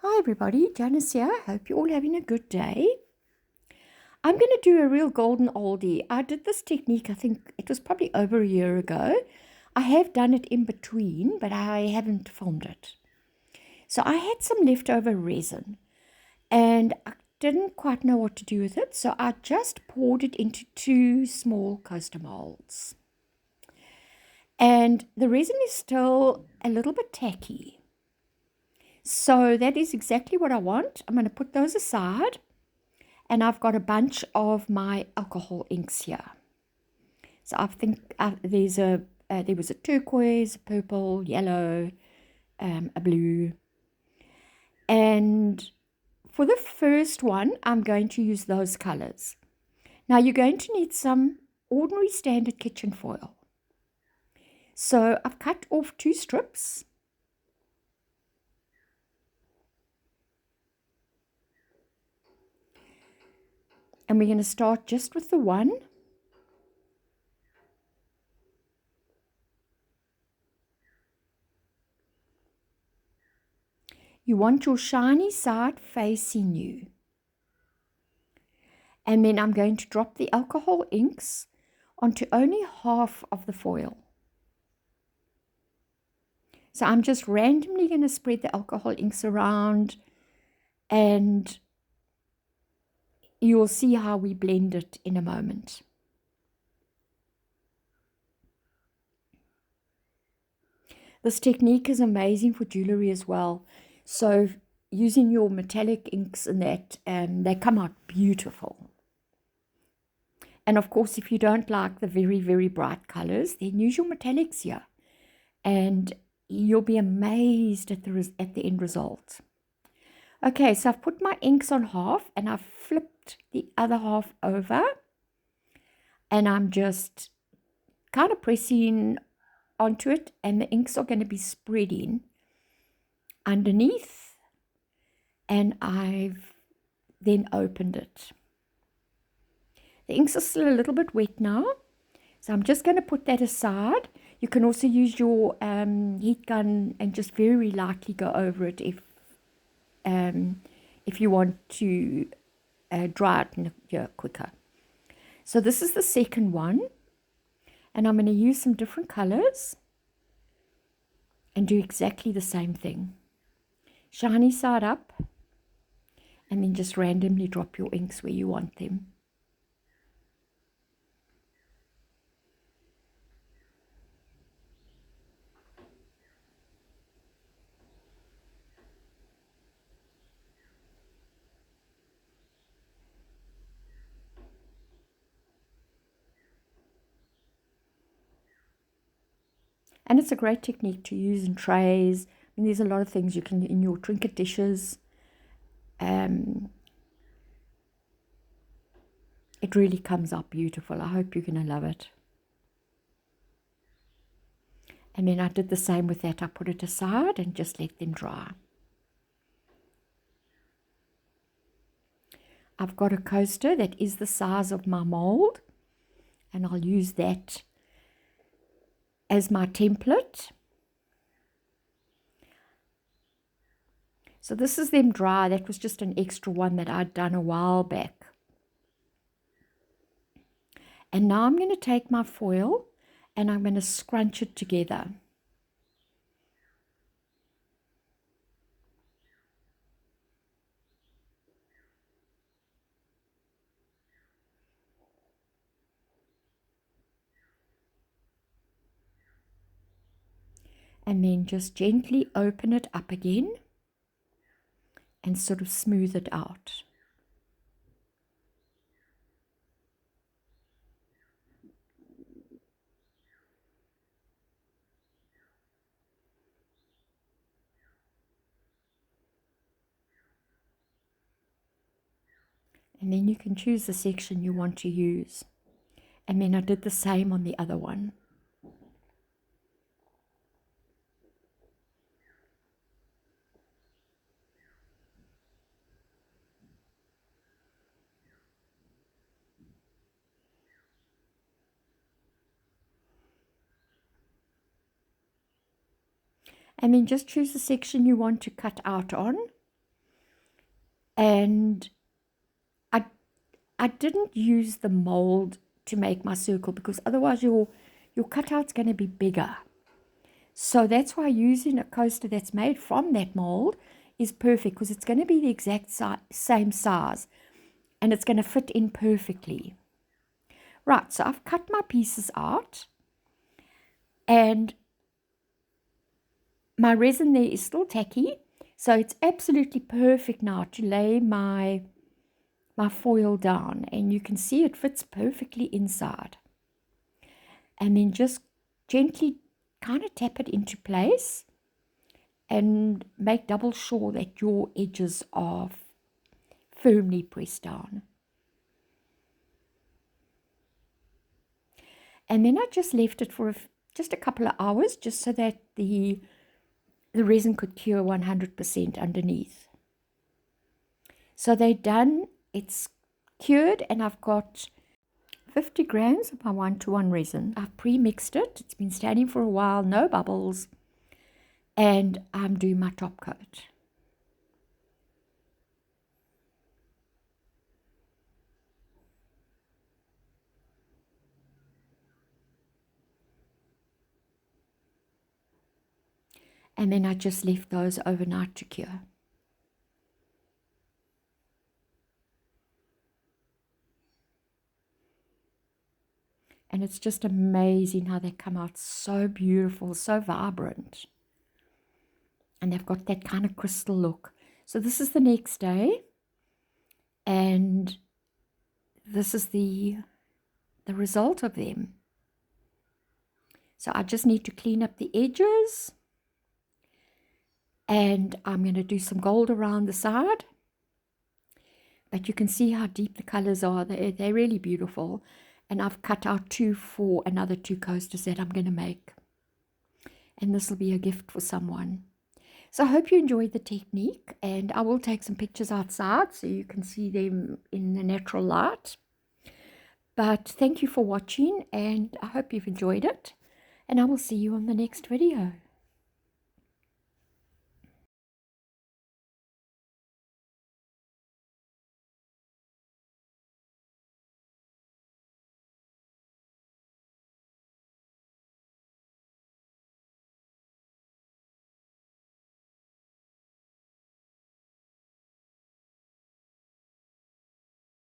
Hi everybody, Janice here. Hope you're all having a good day. I'm going to do a real golden oldie. I did this technique, I think it was probably over a year ago. I have done it in between, but I haven't filmed it. So I had some leftover resin and I didn't quite know what to do with it. So I just poured it into two small coaster molds. And the resin is still a little bit tacky. So that is exactly what I want. I'm going to put those aside. And I've got a bunch of my alcohol inks here. So I think there was a turquoise, a purple, yellow, a blue. And for the first one, I'm going to use those colors. Now you're going to need some ordinary standard kitchen foil. So I've cut off 2 strips. And we're going to start just with the one. You want your shiny side facing you. And then I'm going to drop the alcohol inks onto only half of the foil. So I'm just randomly going to spread the alcohol inks around, and you'll see how we blend it in a moment. This technique is amazing for jewelry as well. So using your metallic inks and that, they come out beautiful. And of course, if you don't like the very, very bright colors, then use your metallics here. And you'll be amazed at the end result. Okay, so I've put my inks on half and I've flipped the other half over. And I'm just kind of pressing onto it, and the inks are going to be spreading underneath. And I've then opened it. The inks are still a little bit wet now, so I'm just going to put that aside. You can also use your heat gun and just very lightly go over it if you want to dry it quicker. So this is the second one, and I'm going to use some different colors and do exactly the same thing. Shiny side up, and then just randomly drop your inks where you want them. And it's a great technique to use in trays. I mean, there's a lot of things you can in your trinket dishes. It really comes out beautiful. I hope you're going to love it. And then I did the same with that. I put it aside and just let them dry. I've got a coaster that is the size of my mold, and I'll use that as my template. So this is them dry. That was just an extra one that I'd done a while back. And now I'm going to take my foil and I'm going to scrunch it together. And then just gently open it up again and sort of smooth it out. And then you can choose the section you want to use. And then I did the same on the other one. And then just choose the section you want to cut out on. And I I didn't use the mold to make my circle because otherwise your cutout's going to be bigger. So that's why using a coaster that's made from that mold is perfect, because it's going to be the exact same size and it's going to fit in perfectly. Right, so I've cut my pieces out and my resin there is still tacky, so it's absolutely perfect now to lay my foil down, and you can see it fits perfectly inside. And then just gently kind of tap it into place and make double sure that your edges are firmly pressed down. And then I just left it for just a couple of hours, just so that the resin could cure 100% underneath. So they're done. It's cured, and I've got 50 grams of my 1-to-1 resin. I've pre-mixed it. It's been standing for a while, no bubbles. And I'm doing my top coat. And then I just left those overnight to cure. And it's just amazing how they come out so beautiful, so vibrant. And they've got that kind of crystal look. So this is the next day. And this is the result of them. So I just need to clean up the edges. And I'm going to do some gold around the side. But you can see how deep the colors are. They're really beautiful. And I've cut out 2 for another 2 coasters that I'm going to make. And this will be a gift for someone. So I hope you enjoyed the technique. And I will take some pictures outside so you can see them in the natural light. But thank you for watching, and I hope you've enjoyed it. And I will see you on the next video.